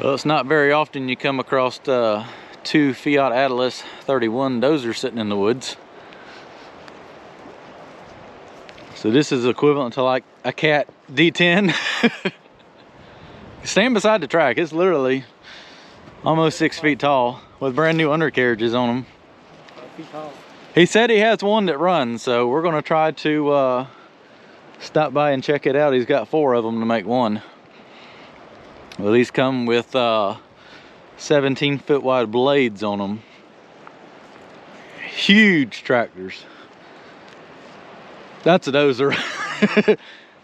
Well, it's not very often you come across two Fiat Atlas 31 dozers sitting in the woods. So this is equivalent to like a Cat D10. Stand beside the track. It's literally almost 6 feet tall with brand new undercarriages on them. 5 feet tall. He said he has one that runs, so we're gonna try to stop by and check it out. He's got 4 of them to make one. Well, these come with 17-foot wide blades on them. Huge tractors. That's a dozer.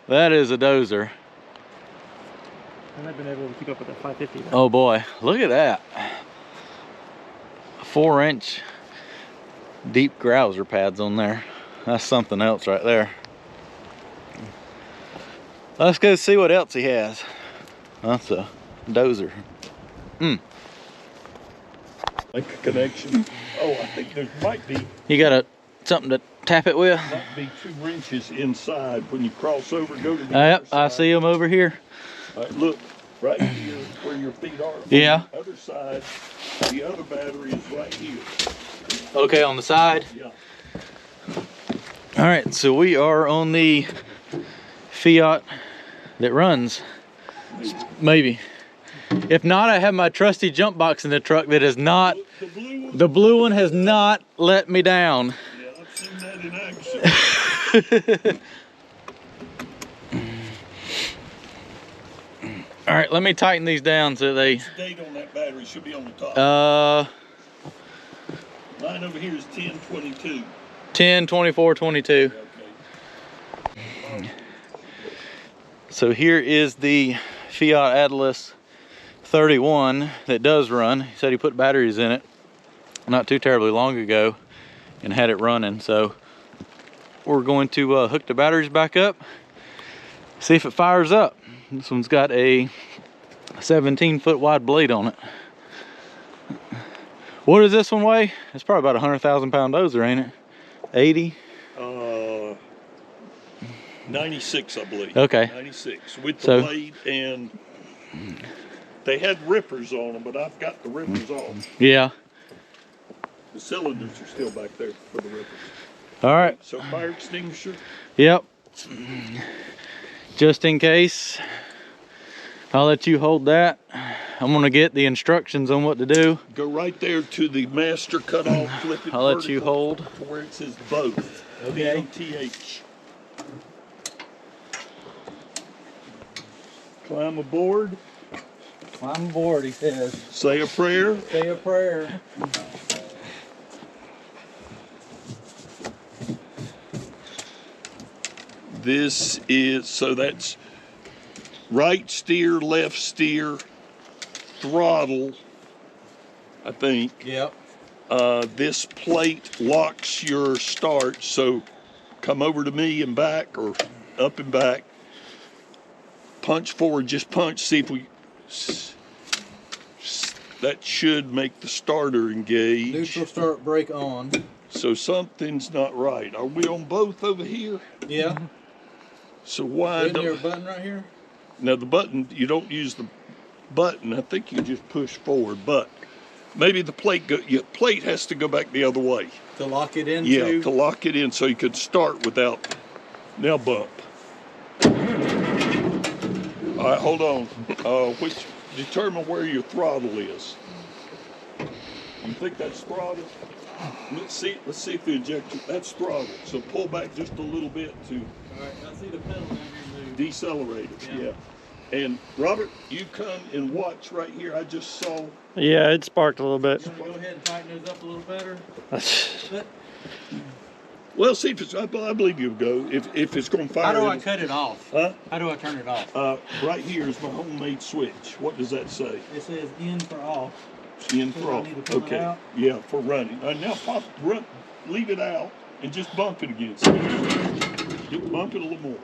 That is a dozer. And I've been able to keep up with that 550 though. Oh boy, look at that. 4-inch deep grouser pads on there. That's something else right there. Let's go see what else he has. That's a dozer. Make a connection. Oh, I think there might be. You got something to tap it with? Might be 2 wrenches inside when you cross over. Go to the Yep, other side. I see them over here. All right, look right here where your feet are. Yeah. On the other side, the other battery is right here. Okay, on the side. Yeah. All right, so we are on the Fiat that runs. Maybe. If not, I have my trusty jump box in the truck that is not. The blue one has not let me down. Yeah, I've seen that in action. All right, let me tighten these down so they. What's the date on that battery? Should be on the top. Mine over here is 10/22. 10/24/22. Okay. So here is the Fiat Atlas 31 that does run. He said he put batteries in it not too terribly long ago and had it running. So we're going to hook the batteries back up, see if it fires up. This one's got a 17-foot wide blade on it. What does this one weigh? It's probably about a 100,000-pound dozer, ain't it? 80? 96, I believe. Okay. 96 with the So- blade, and they had rippers on them, but I've got the rippers off. Yeah. The cylinders are still back there for the rippers. All right. So fire extinguisher. Yep. Just in case, I'll let you hold that. I'm gonna get the instructions on what to do. Go right there to the master cutoff, flip it I'll let you vertical hold. to where it says both. Okay. BOTH. Climb aboard. I'm bored, he says. Say a prayer. Say a prayer. This is, so that's right steer, left steer, throttle, I think. Yep. This plate locks your start, so come over to me and back, or up and back. Punch forward, just punch, see if we, that should make the starter engage. Neutral start, brake on. So something's not right. Are we on both over here? Yeah. So why Isn't there a don't, button right here? now the button, you don't use the button, I think you just push forward, but maybe the plate, your plate has to go back the other way. To lock it into? Yeah, to lock it in so you could start without, now bump. All right, hold on. Which, determine where your throttle is. You think that's throttle? Let's see if the injector, that's throttle. So pull back just a little bit to All right, I see the pedal down here move. decelerate it, Yeah. yeah. And Robert, you come and watch right here. I just saw. Yeah, it sparked a little bit. You want to go ahead and tighten those up a little better? Well, see if it's. I believe you'll go. If it's going to fire. How do I cut it off? Huh? How do I turn it off? Right here is my homemade switch. What does that say? It says in for off. In So for I off. need to pull it Okay. out? Yeah, for running. Now run, leave it out and just bump it again. Bump it a little more.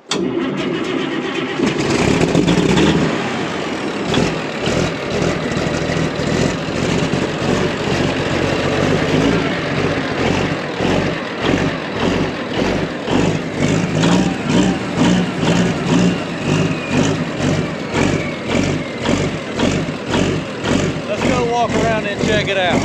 and check it out.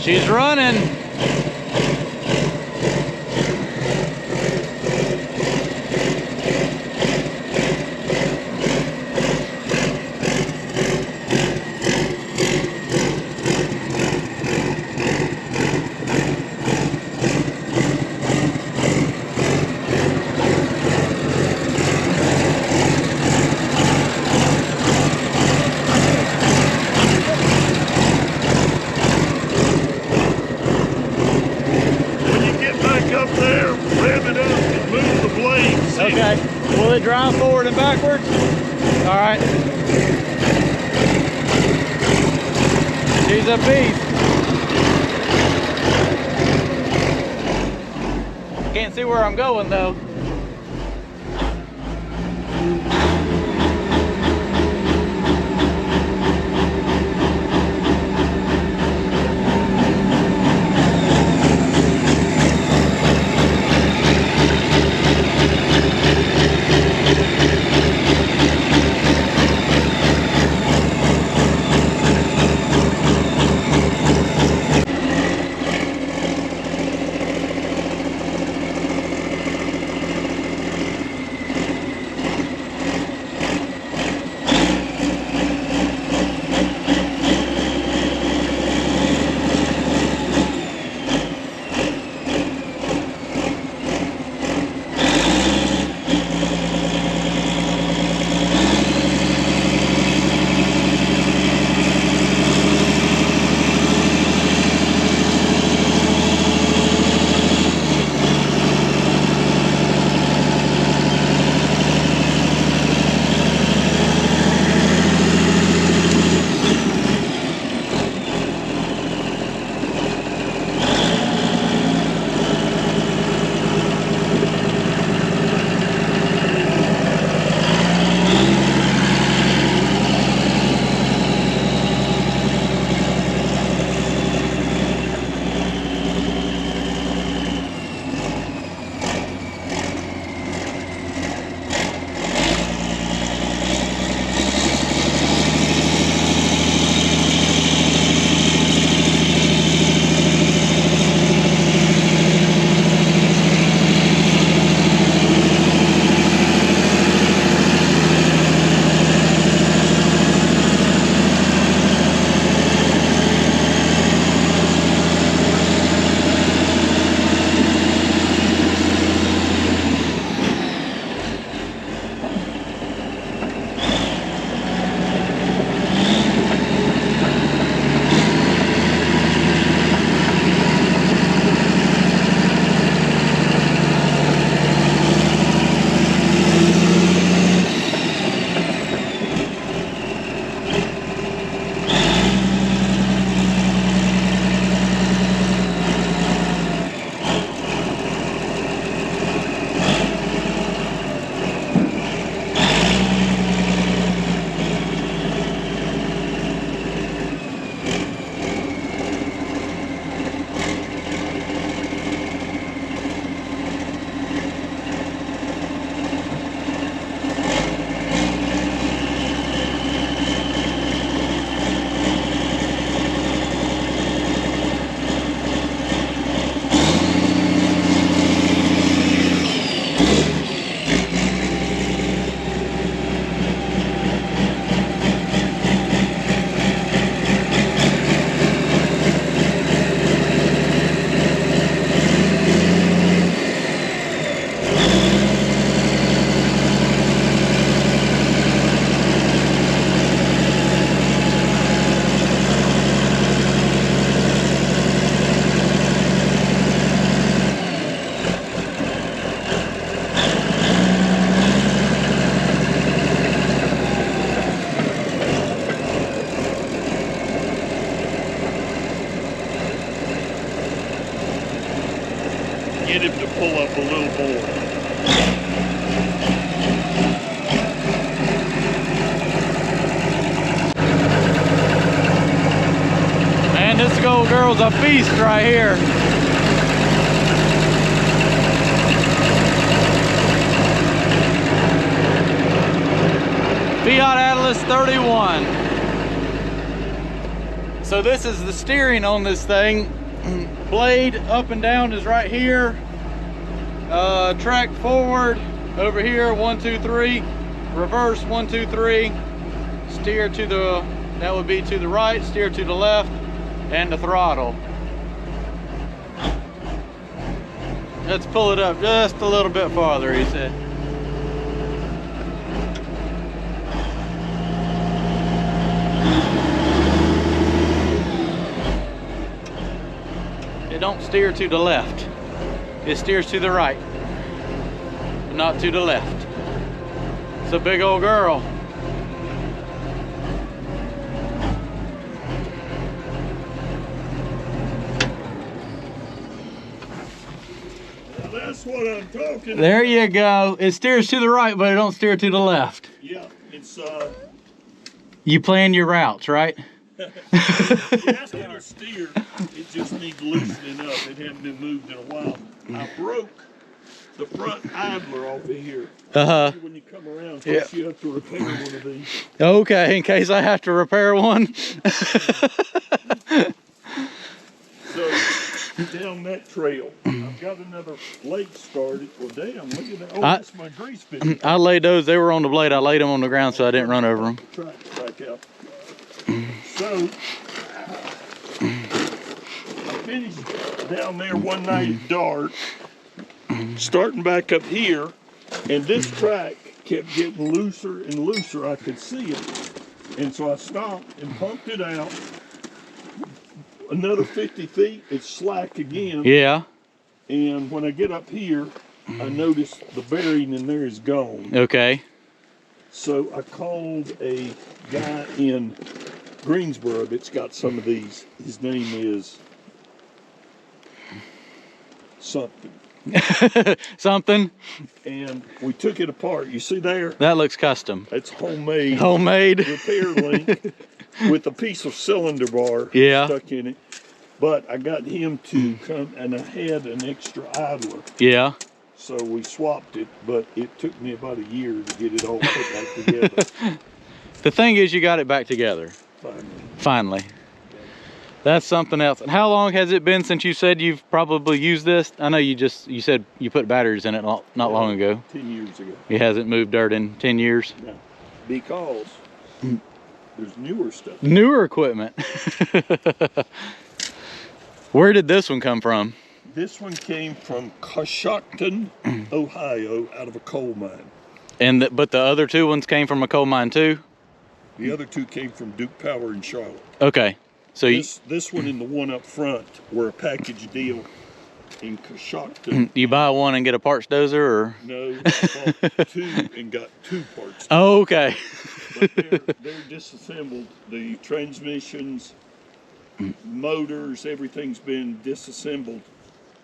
She's running. Okay. Will it drive forward and backwards? All right. She's a beast. Can't see where I'm going though. Get him to pull up a little more. Man, this old girl's a beast right here. Fiat Atlas 31. So this is the steering on this thing. Blade up and down is right here. Track forward over here, 1, 2, 3. Reverse, 1, 2, 3. Steer to the, that would be to the right, steer to the left, and the throttle. Let's pull it up just a little bit farther, he said. It don't steer to the left. It steers to the right, but not to the left. It's a big old girl. That's what I'm talking There about. you go. It steers to the right, but it don't steer to the left. Yeah, it's You plan your routes, right? it's gonna steer. It just needs loosening up. It hadn't been moved in a while. I broke the front idler off of here. When you come around, in case you have to repair one of these. Okay, in case I have to repair one. So down that trail, I've got another blade started. Well, damn, look at that. Oh, that's my grease fitting. I laid those, they were on the blade. I laid them on the ground so I didn't run over them. Track back out. So I finished down there one night at dark, starting back up here, and this track kept getting looser and looser. I could see it. And so I stopped and pumped it out. Another 50 feet, it's slack again. Yeah. And when I get up here, I notice the bearing in there is gone. Okay. So I called a guy in Greensboro that's got some of these. His name is something. Something. And we took it apart. You see there? That looks custom. It's homemade. Homemade. Repair link with a piece of cylinder bar stuck in it. But I got him to come, and I had an extra idler. Yeah. So we swapped it, but it took me about a year to get it all put back together. The thing is, you got it back together. Finally. That's something else. And how long has it been since you said you've probably used this? I know you said you put batteries in it not long ago. 10 years ago. It hasn't moved dirt in 10 years? No, because there's newer stuff. Newer equipment. Where did this one come from? This one came from Coshocton, Ohio, out of a coal mine. But the other two ones came from a coal mine too? The other two came from Duke Power in Charlotte. Okay. So this one and the one up front were a package deal in Coshocton. You buy one and get a parts dozer, or? No, I bought two and got 2 parts. Oh, okay. But they're disassembled. The transmissions, motors, everything's been disassembled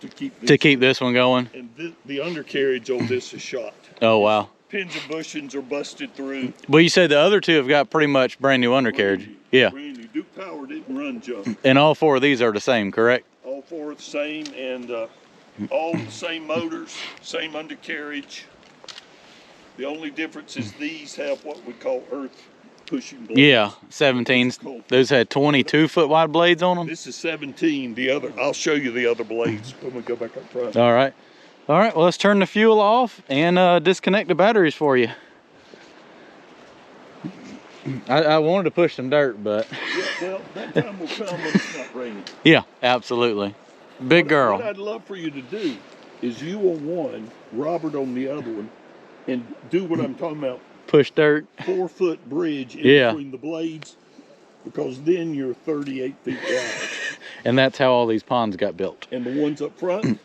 to keep this one going. And the undercarriage on this is shot. Oh wow. Pins and bushings are busted through. Well, you said the other two have got pretty much brand new undercarriage. Yeah. Brand new. Duke Power didn't run junk. And all 4 of these are the same, correct? All 4 are the same, and all the same motors, same undercarriage. The only difference is these have what we call earth pushing blades. Yeah, 17s. Cool. Those had 22-foot wide blades on them. This is 17. The other, I'll show you the other blades when we go back up front. All right. All right, well, let's turn the fuel off and disconnect the batteries for you. I wanted to push some dirt, but... Yeah, well, that time will come when it's not raining. Yeah, absolutely. Big girl. What I'd love for you to do is you on one, Robert on the other one, and do what I'm talking about. Push dirt. 4-foot bridge in between the blades, because then you're 38 feet wide. And that's how all these ponds got built. And the ones up front,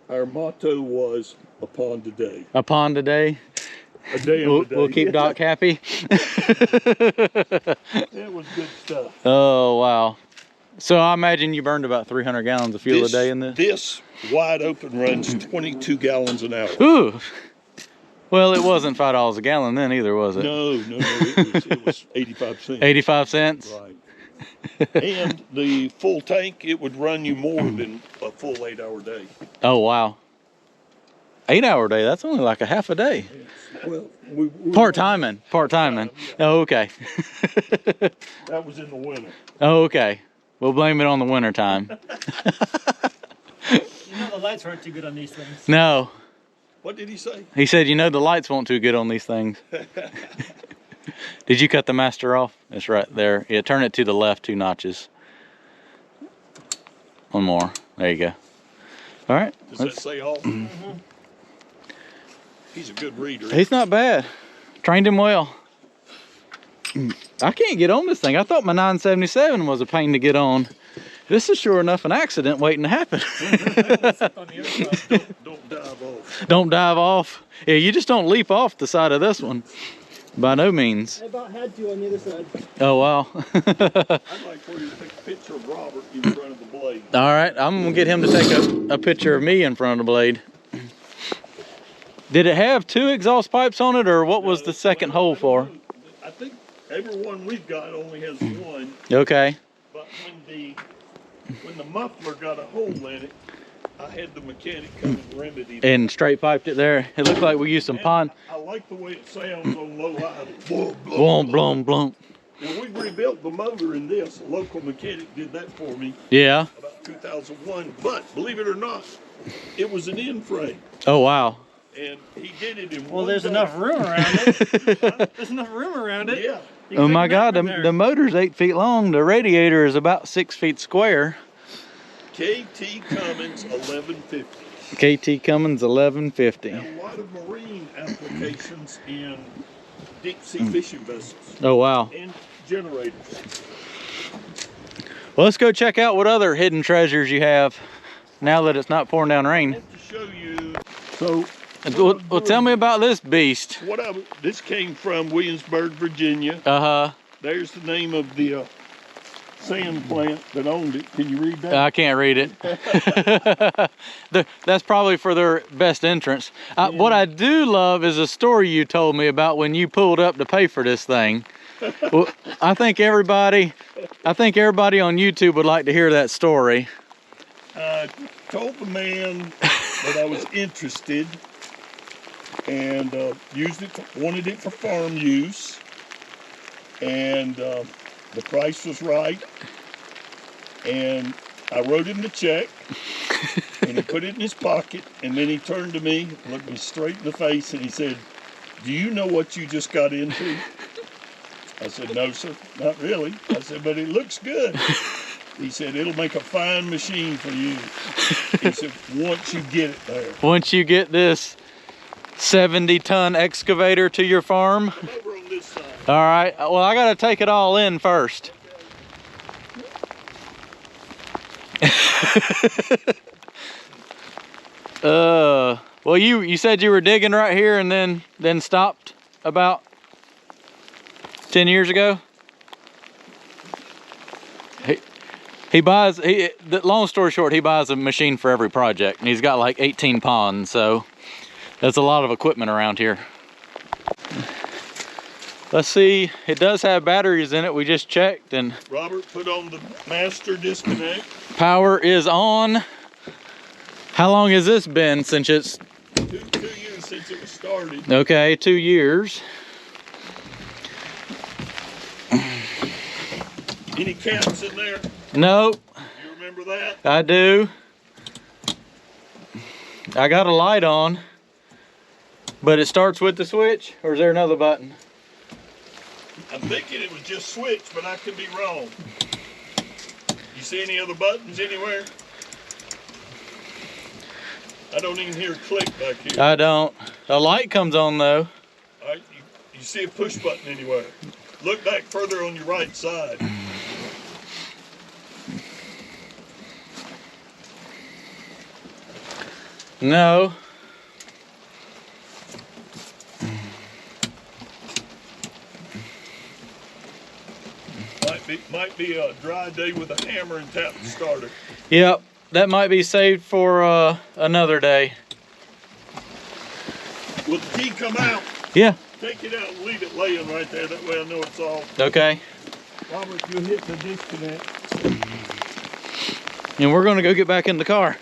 our motto was a pond a day. A pond a day. A day We'll, a day. we'll keep Doc happy. That was good stuff. Oh, wow. So I imagine you burned about 300 gallons of fuel a day in this? This wide open runs 22 gallons an hour. Ooh, Well, it wasn't $5 a gallon then either, was it? No, it was 85 cents. 85 cents? Right. And the full tank, it would run you more than a full 8-hour day. Oh, wow. 8-hour day, that's only like a half a day. Well, Part-timing. Yeah. Oh, okay. That was in the winter. Oh, okay. We'll blame it on the winter time. You know the lights aren't too good on these things. No. What did he say? He said, you know, the lights weren't too good on these things. Did you cut the master off? It's right there. Yeah, turn it to the left 2 notches. One more. There you go. All right. Does that say off? Mm-hmm. He's a good reader. He's not bad. Trained him well. I can't get on this thing. I thought my 977 was a pain to get on. This is sure enough an accident waiting to happen. Don't dive off. Don't dive off. Yeah, you just don't leap off the side of this one. By no means. I about had to on the other side. Oh, wow. I'd like for you to take a picture of Robert in front of the blade. All right, I'm going to get him to take a picture of me in front of the blade. Did it have 2 exhaust pipes on it, or what was the second hole for? I think every one we've got only has 1. Okay. But when the muffler got a hole in it, I had the mechanic come and remedy it. And straight piped it there. It looked like we used some pond. I like the way it sounds on low idle. Blum, Blum, blum, blum. Now we rebuilt the motor in this. A local mechanic did that for me Yeah. about 2001. But believe it or not, it was an end frame. Oh, wow. And he did it in Well, one there's day. enough room around it. There's enough room around it. Yeah. You can Oh take my a God, nap in there. the motor's 8 feet long. The radiator is about 6 feet square. KT Cummins 1150. KT Cummins 1150. And a lot of marine applications in deep sea fishing vessels Oh, wow. and generators. Well, let's go check out what other hidden treasures you have now that it's not pouring down I rain. want to show you. So, Well, tell me about this beast. This came from Williamsburg, Virginia. Uh-huh. There's the name of the sand plant that owned it. Can you read that? I can't read it. That's probably for their best entrance. What I do love is a story you told me about when you pulled up to pay for this thing. Well, I think everybody on YouTube would like to hear that story. I told the man that I was interested and wanted it for farm use, and the price was right, and I wrote him the check, and he put it in his pocket, and then he turned to me, looked me straight in the face, and he said, "Do you know what you just got into?" I said, "No, sir, not really." I said, "But it looks good." He said, "It'll make a fine machine for you." He said, "Once you get it there." Once you get this 70-ton excavator to your farm. Come over on this side. All right, well, I gotta take it all in first. Well, you said you were digging right here and then stopped about 10 years ago? Long story short, he buys a machine for every project, and he's got like 18 ponds, so that's a lot of equipment around here. Let's see, it does have batteries in it. We just checked, and Robert, put on the master disconnect. power is on. How long has this been since it's... 2 years since it was started. Okay, 2 years. Any caps in there? Nope, You remember that? I do. I got a light on, but it starts with the switch, or is there another button? I'm thinking it was just switch, but I could be wrong. You see any other buttons anywhere? I don't even hear a click back here. I don't. A light comes on though. All right, you see a push button anywhere? Look back further on your right side. No. Might be a dry day with a hammer and tap the starter. Yep, that might be saved for another day. Will the key come out? Yeah. Take it out and leave it laying right there. That way I know it's off. Okay. Robert, you'll hit the disconnect. And we're gonna go get back in the car.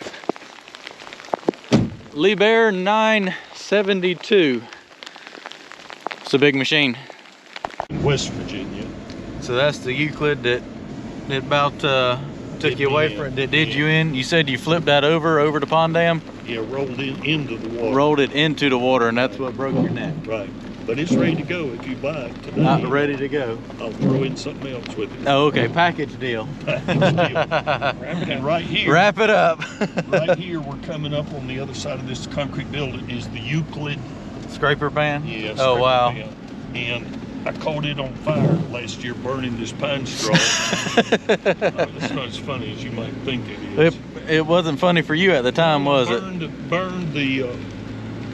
Liebherr 972. It's a big machine. West Virginia. So that's the Euclid that about took you away from it. That did you in? You said you flipped that over the pond dam? Yeah, rolled it into the water. Rolled it into the water, and that's what broke your neck. Right. But it's ready to go if you buy it today. Ready to go. I'll throw in something else with it. Oh, okay. Package deal. And right here. Wrap it up. Right here, we're coming up on the other side of this concrete building is the Euclid. Scraper pan? Yeah. Oh, wow. Pan. And I caught it on fire last year burning this pine straw. It's not as funny as you might think it is. It wasn't funny for you at the time, was it? Burned the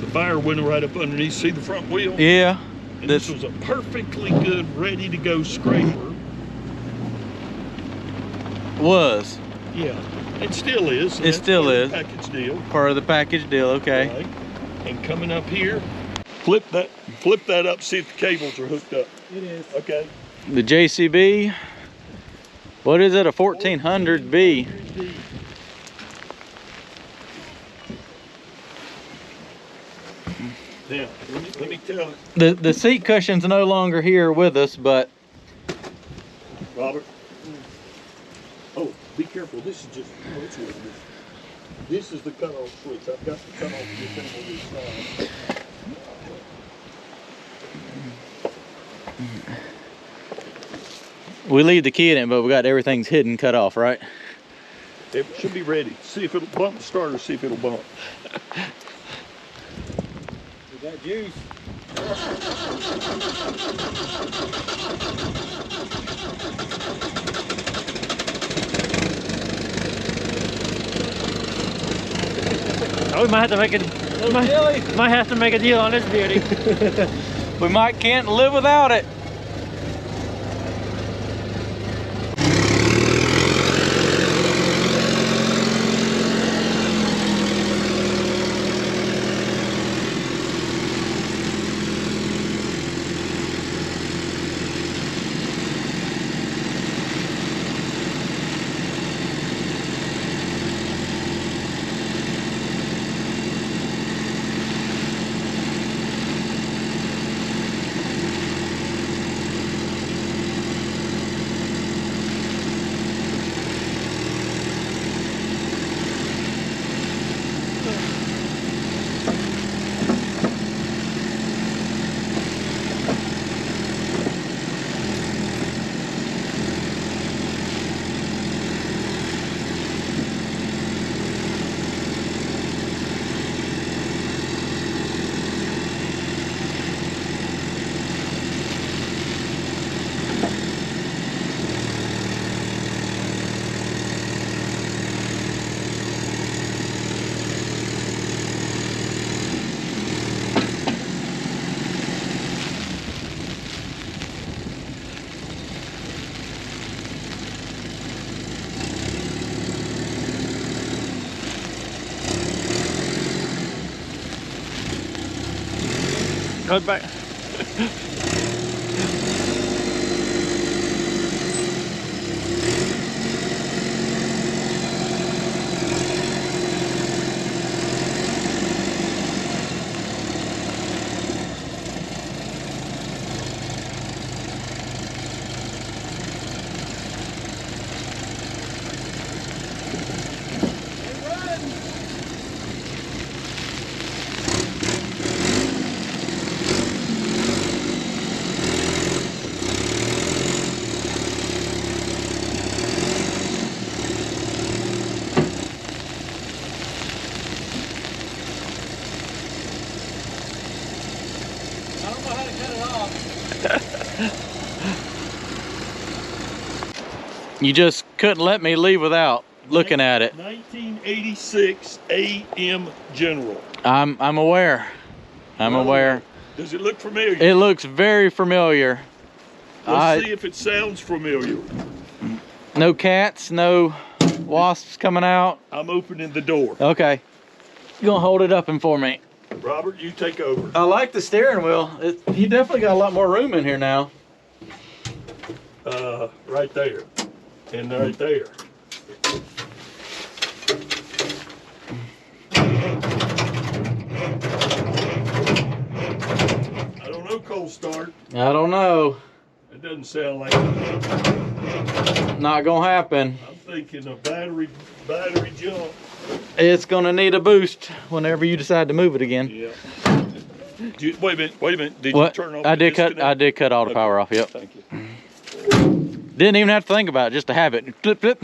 fire went right up underneath. See the front wheel? Yeah. And this was a perfectly good, ready to go scraper. Was. Yeah, it still is. It still is. Package deal. Part of the package deal, okay. Right. And coming up here, flip that up, see if the cables are hooked up. It is. Okay. The JCB, what is it, a 1400B? Now, let me tell it. The seat cushion's no longer here with us, but Robert. Oh, be careful. This is just, oh, it's with me. This is the cutoff switch. I've got to cut off this thing on this side. we leave the key in it, but we got everything's hidden, cut off, right? It should be ready. See if it'll bump the starter, see if it'll bump. We got juice. Oh, we might have to make might have to make a deal on this beauty. We can't live without it. Go back. You just couldn't let me leave without looking at it. 1986 AM General. I'm aware. I'm aware. Does it look familiar? It looks very familiar. Let's see if it sounds familiar. No cats, no wasps coming out. I'm opening the door. Okay. You gonna hold it up and for me? Robert, you take over. I like the steering wheel. You definitely got a lot more room in here now. Right there. And right there. I don't know, cold start. I don't know. It doesn't sound like it. Not gonna happen. I'm thinking a battery jump. It's gonna need a boost whenever you decide to move it again. Yeah. Wait a minute. Did What? you turn off I the did cut. disconnect? I did cut all the power off. Yep. Thank you. Didn't even have to think about it, just to have it. Flip, flip.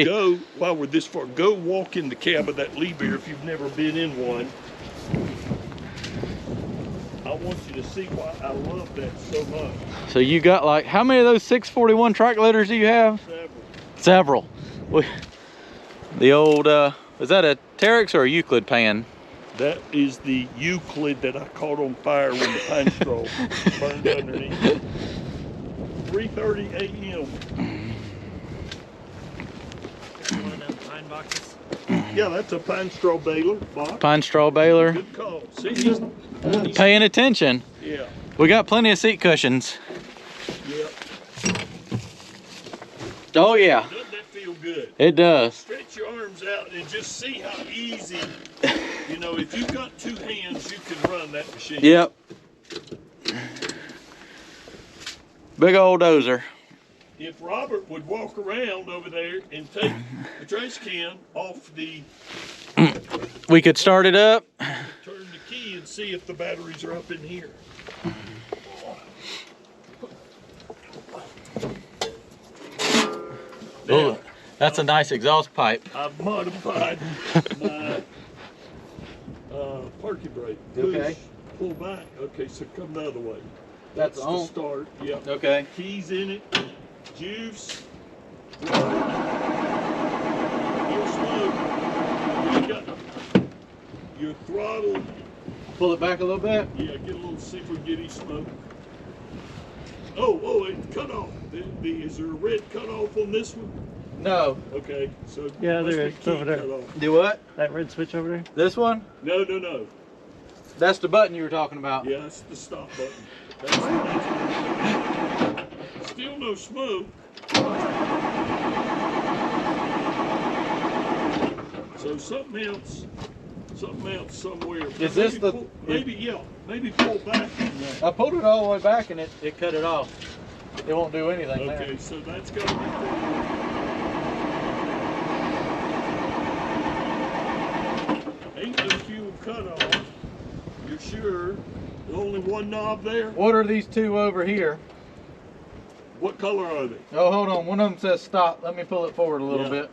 Go, while we're this far, go walk in the cab of that Liebherr if you've never been in one. I want you to see why I love that so much. So you got like, how many of those 641 track letters do you have? Several. The old, is that a Terex or a Euclid pan? That is the Euclid that I caught on fire when the pine straw burned underneath. 3:30 a.m. One of them pine boxes. Yeah, that's a pine straw baler box. Pine straw baler. Good call. See, he's Paying attention. yeah. We got plenty of seat cushions. Yeah. Oh yeah, Doesn't that feel good? it does. Stretch your arms out and just see how easy, you know, if you've got two hands, you can run that machine. Yep. Big old dozer. If Robert would walk around over there and take the trash can off the, We could start it up. turn the key and see if the batteries are up in here. Oh, that's a nice exhaust pipe. I've modified my parking brake. Okay. Push, pull back. Okay, so come the other way. That's the on. start. Yep. Okay. Keys in it. Juice. Real slow. You got your throttle. Pull it back a little bit. Yeah, get a little, see if we can get any smoke. Oh, it cut off. Is there a red cut off on this one? No. Okay, so Yeah, must there be is. key Over there. cut off. Do what? That red switch over there? This one? No. That's the button you were talking about. Yeah, that's the stop button. That's still no smoke. So something else somewhere. Is this Maybe the- pull, maybe pull back. I pulled it all the way back and it cut it off. It won't do anything there. Okay, so that's got to be full. Ain't no fuel cut off. You're sure? There's only one knob there? What are these two over here? What color are they? Oh, hold on. One of them says stop. Let me pull it forward a little Yeah. bit.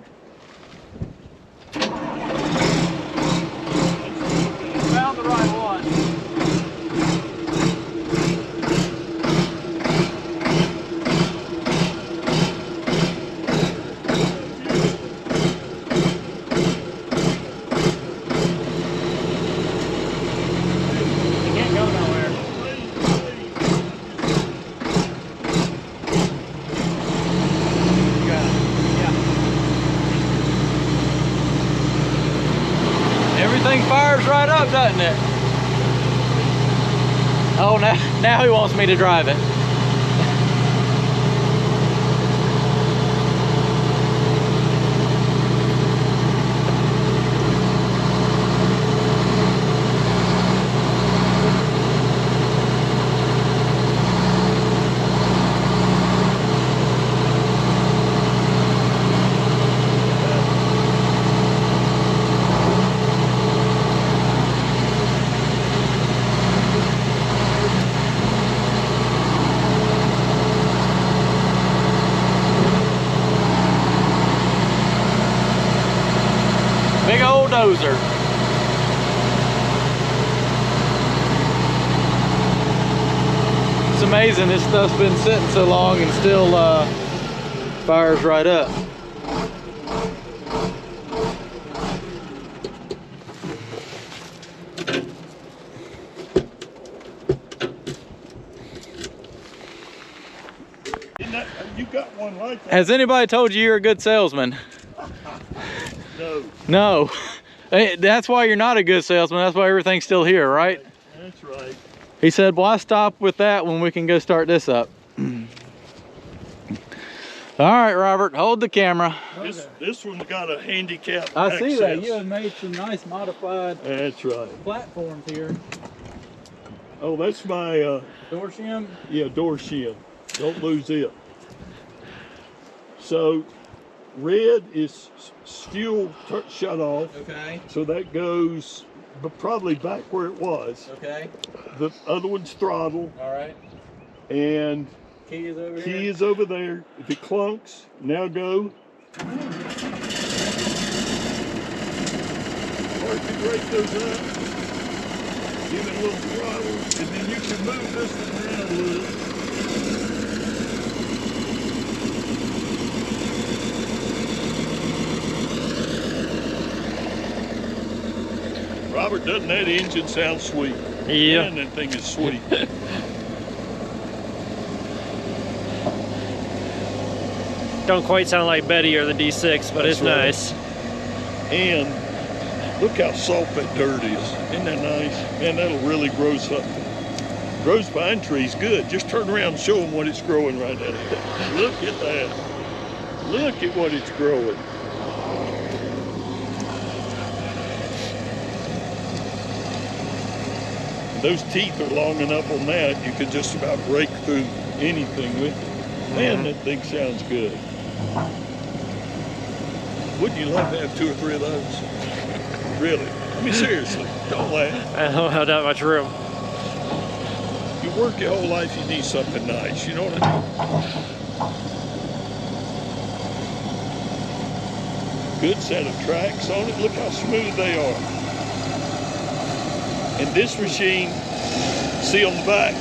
Found the right one. You can't go nowhere. Everything fires right up, doesn't it? Oh, now he wants me to drive it. Big old dozer. It's amazing this stuff's been sitting so long and still fires right up. You got one like that? Has anybody told you you're a good salesman? No. No. Hey, that's why you're not a good salesman. That's why everything's still here, right? That's right. He said, why stop with that when we can go start this up? All right, Robert, hold the camera. This one's got a handicap I see that. access. You have made some nice modified That's right. platforms here. Oh, that's my, Door shim. yeah, door shim. Don't lose it. So, red is still shut off. Okay, So that goes probably back where it was. okay. The other one's throttle, All right. and Key is over key here. is over there. If it clunks, now go. Park the brake goes up. Give it a little throttle, and then you can move this one around a little. Robert, doesn't that engine sound sweet? Yeah. Man, that thing is sweet. Don't quite sound like Betty or the D6, but That's it's right. nice. And look how soft that dirt is. Isn't that nice? Man, that'll really grow something. Grows pine trees good. Just turn around and show them what it's growing right now. Look at that. Look at what it's growing. Those teeth are long enough on that, you could just about break through anything with it. Man, that thing sounds good. Wouldn't you love to have 2 or 3 of those? Really? I mean, seriously, don't laugh. I don't have that much room. You work your whole life, you need something nice, you know what I mean? Good set of tracks on it. Look how smooth they are. And this machine, see on the back,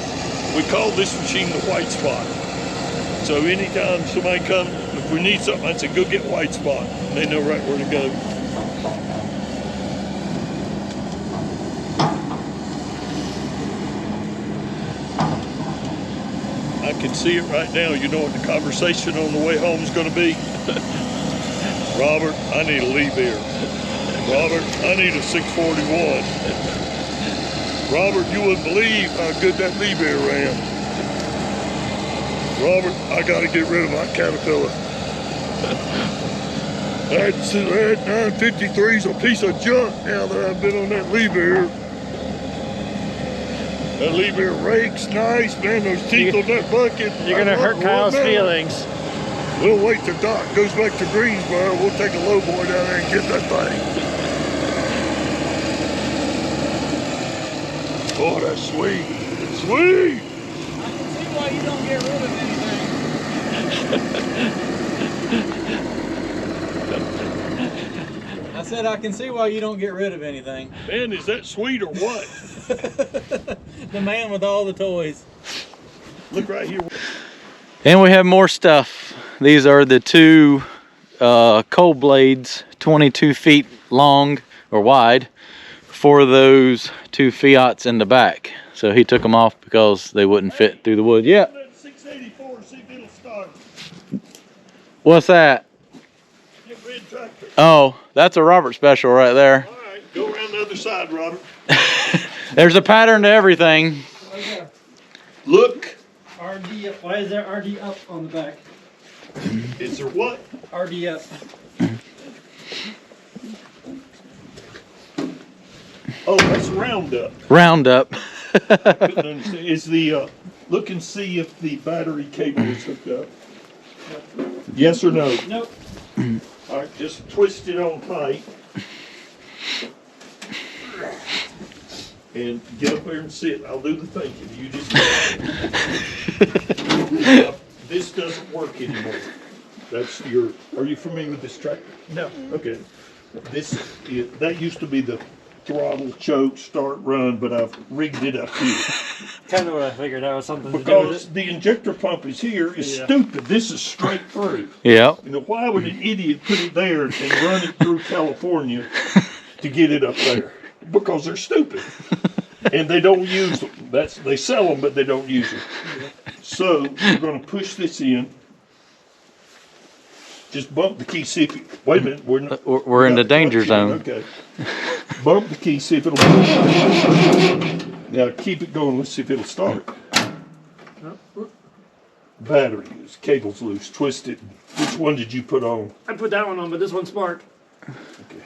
we call this machine the white spot. So anytime somebody comes, if we need something, I say, go get white spot. And they know right where to go. I can see it right now. You know what the conversation on the way home is going to be? Robert, I need a Liebherr. Robert, I need a 641. Robert, you wouldn't believe how good that Liebherr ran. Robert, I gotta get rid of my Caterpillar. That 953's a piece of junk now that I've been on that Liebherr. That Liebherr rakes nice, man. Those teeth on that bucket. You're gonna hurt Kyle's feelings. We'll wait till Doc goes back to Greensboro. We'll take a lowboy down there and get that thing. Oh, that's sweet. Sweet! I can see why you don't get rid of anything. I said I can see why you don't get rid of anything. Man, is that sweet or what? The man with all the toys. Look right here. And we have more stuff. These are the 2 cold blades, 22 feet long or wide, for those 2 Fiats in the back. So he took them off because they wouldn't fit through the wood. Yeah. 684, see if it'll start. What's that? Get red tractor. Oh, that's a Robert special right there. All right, go around the other side, Robert. There's a pattern to everything. Look. RD up. Why is there RD up on the back? Is there what? RD up. Oh, that's Roundup. Roundup. Couldn't understand. Is the look and see if the battery cable is hooked up. Yes or no? Nope. All right, just twist it on tight. And get up there and sit. I'll do the thinking. You just. This doesn't work anymore. That's your. Are you familiar with this tractor? No. Okay. That used to be the throttle, choke, start, run, but I've rigged it up here. Kind of what I figured. That was something to do Because with it. the injector pump is here is Yeah. stupid. This is straight through. Yeah. You know, why would an idiot put it there and run it through California to get it up there? Because they're stupid. And they don't use them. They sell them, but they don't use them. So we're going to push this in. Just bump the key, see if you, wait a minute, we're not. We're in the danger zone. Okay. Bump the key, see if it'll. Now keep it going, let's see if it'll start. Battery, this cable's loose, twist it. Which one did you put on? I put that one on, but this one's sparked. Okay.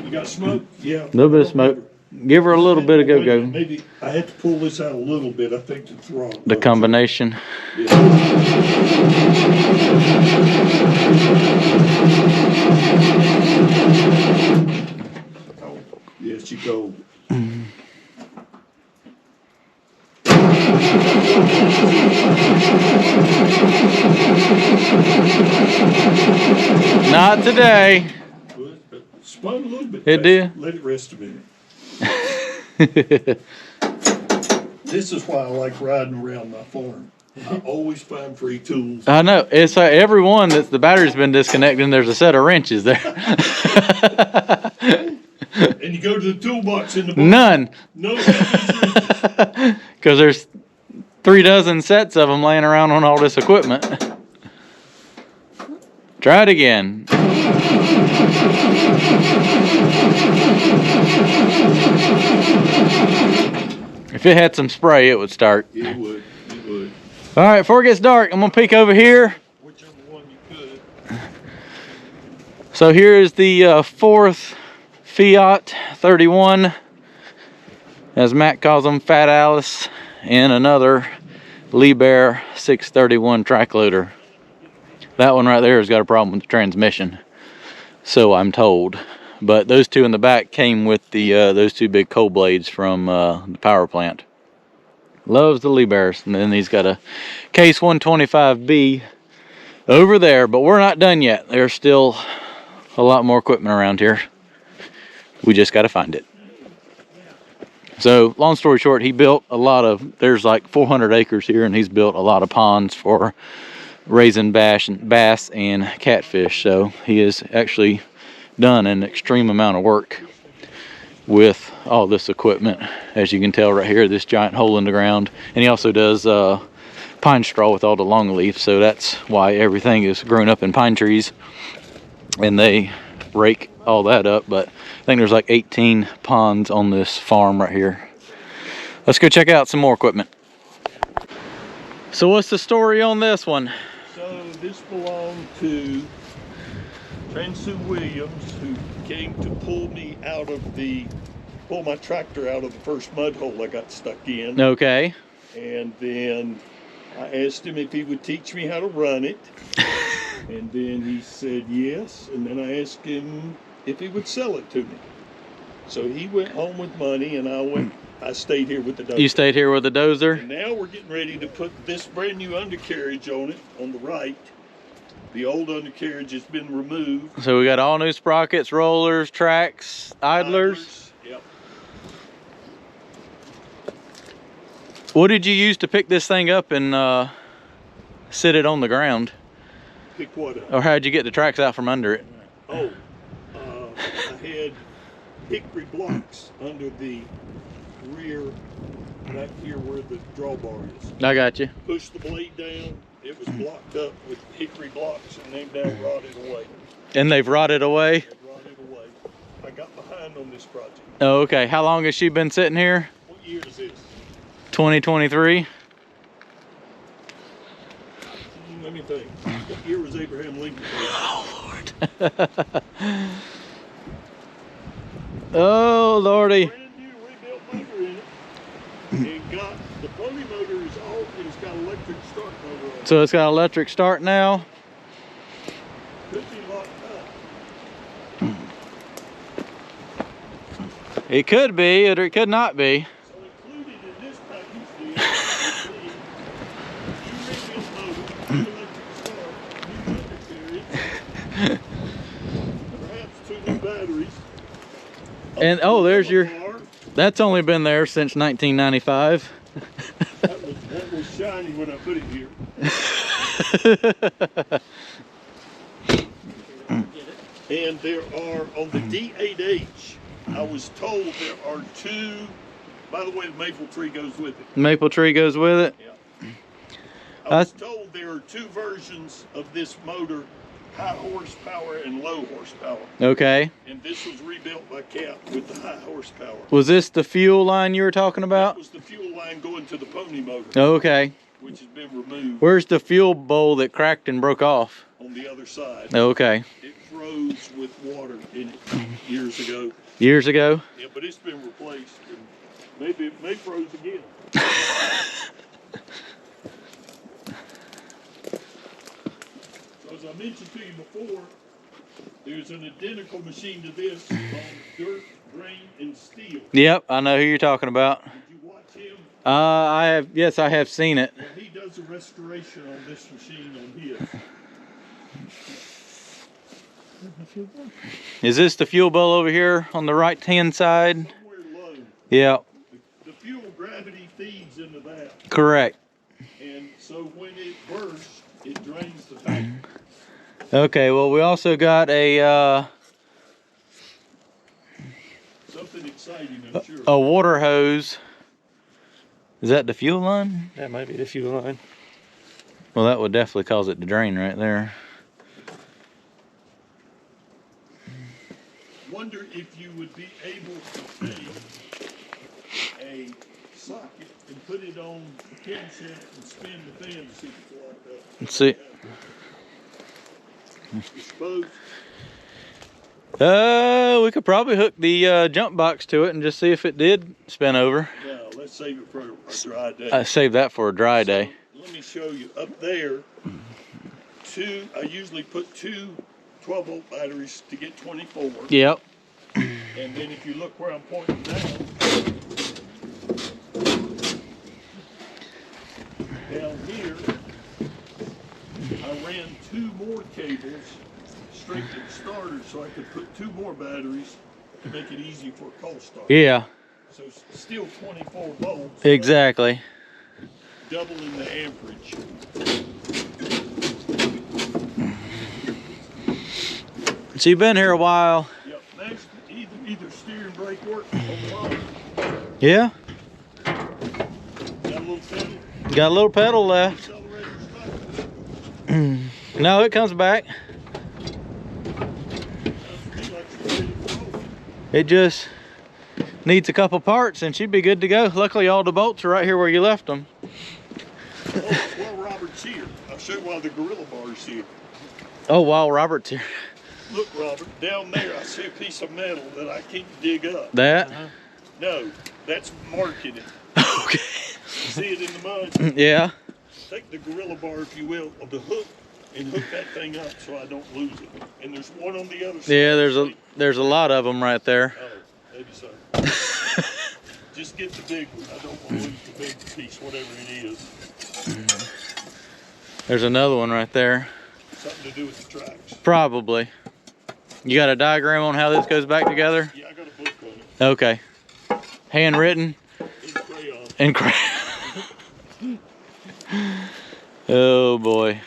You got smoke? Yeah. A little bit of smoke. Give her a little bit of go-go. Maybe I have to pull this out a little bit, I think, to throttle. The combination. Yeah. Oh, yeah, she gold. Not today. Spun a little bit. It did? Let it rest a minute. This is why I like riding around my farm. I always find free tools. I know. It's every one that the battery's been disconnected and there's a set of wrenches there. And you go to the toolbox in the box. None. No. Because there's 36 sets of them laying around on all this equipment. Try it again. If it had some spray, it would start. It would. It would. All right, before it gets dark, I'm gonna peek over here. Whichever one you could. So here is the fourth Fiat 31, as Matt calls them, Fat Alice, and another Liebherr 631 track loader. That one right there has got a problem with the transmission, so I'm told. But those two in the back came with the those two big coal blades from the power plant. Loves the Liebherrs. And then he's got a Case 125B over there, but we're not done yet. There's still a lot more equipment around here. We just got to find it. So long story short, he built a lot of, there's like 400 acres here, and he's built a lot of ponds for raising bass and catfish. So he has actually done an extreme amount of work with all this equipment, as you can tell right here, this giant hole in the ground. And he also does pine straw with all the long leaf, so that's why everything is grown up in pine trees, and they rake all that up. But I think there's like 18 ponds on this farm right here. Let's go check out some more equipment. So what's the story on this one? So this belonged to Sue Williams, who came to pull my tractor out of the first mud hole I got stuck in. Okay. And then I asked him if he would teach me how to run it. And then he said yes. And then I asked him if he would sell it to me. So he went home with money, and I stayed here with the dozer. You stayed here with the dozer? And now we're getting ready to put this brand new undercarriage on it, on the right. The old undercarriage has been removed. So we got all new sprockets, rollers, tracks, idlers. Yep. What did you use to pick this thing up and sit it on the ground? Pick what up? Or how'd you get the tracks out from under it? Oh, I had hickory blocks under the rear, back here where the drawbar is. I got you. Push the blade down. It was blocked up with hickory blocks, and they've now rotted away. And they've rotted away? They've rotted away. I got behind on this project. Oh, okay. How long has she been sitting here? What year is this? 2023? Let me think. What year was Abraham Lincoln? Oh, Lord. Oh, Lordy. Brand new rebuilt motor in it. And got the pony motor is off, and it's got electric start motor on it. So it's got electric start now? Could be locked up. It could be, or it could not be. So included in this package is the new rebuilt motor, new electric start, new undercarriage, perhaps 2 new batteries. And oh, there's your, that's only been there since 1995. That was shiny when I put it here. And there are, on the D8H, I was told there are two. By the way, the maple tree goes with it. Maple tree goes with it? Yeah. I was told there are two versions of this motor, high horsepower and low horsepower. Okay. And this was rebuilt by Cat with the high horsepower. Was this the fuel line you were talking about? That was the fuel line going to the pony motor. Okay. Which has been removed. Where's the fuel bowl that cracked and broke off? On the other side. Okay. It froze with water in it years ago. Years ago? Yeah, but it's been replaced. And maybe it may froze again. As I mentioned to you before, there's an identical machine to this called Dirt, Grain, and Steel. Yep, I know who you're talking about. Did you watch him? Yes, I have seen it. Well, he does a restoration on this machine on his. Is this the fuel bowl over here on the right-hand side? Somewhere low. Yeah. The fuel gravity feeds into that. Correct. And so when it bursts, it drains the tank. Okay, well, we also got a Something exciting, I'm sure. a water hose. Is that the fuel line? That might be the fuel line. Well, that would definitely cause it to drain right there. Wonder if you would be able to take a socket and put it on the camshaft and spin the fan to see if it's locked up. Let's see. You suppose? We could probably hook the jump box to it and just see if it did spin over. No, let's save it for a dry day. Save that for a dry day. Let me show you. Up there, I usually put two 12-volt batteries to get 24. Yep. And then if you look where I'm pointing now, down here, I ran two more cables straight to the starter so I could put two more batteries to make it easy for a cold start. Yeah. So still 24 volts. Exactly. Doubling the amperage. So you've been here a while. Yep. Next, either steer and brake work on the line. Yeah. Got a little pedal. Got a little pedal left. Accelerator stuck. No, it comes back. It just needs a couple parts and she'd be good to go. Luckily all the bolts are right here where you left them. Oh, well, Robert's here. I'll show you why the gorilla bar's here. Oh, wow, Robert's here. Look, Robert, down there I see a piece of metal that I can't dig up. That? No, that's marking it. Okay. You see it in the mud? Yeah. Take the gorilla bar, if you will, of the hook and hook that thing up so I don't lose it. And there's one on the other side. Yeah, there's a lot of them right there. Oh, maybe so. Just get the big one. I don't want to lose the big piece, whatever it is. There's another one right there. Something to do with the tracks. Probably. You got a diagram on how this goes back together? Yeah, I got a book on it. Okay. Handwritten? In crayon. In crayon. Oh boy.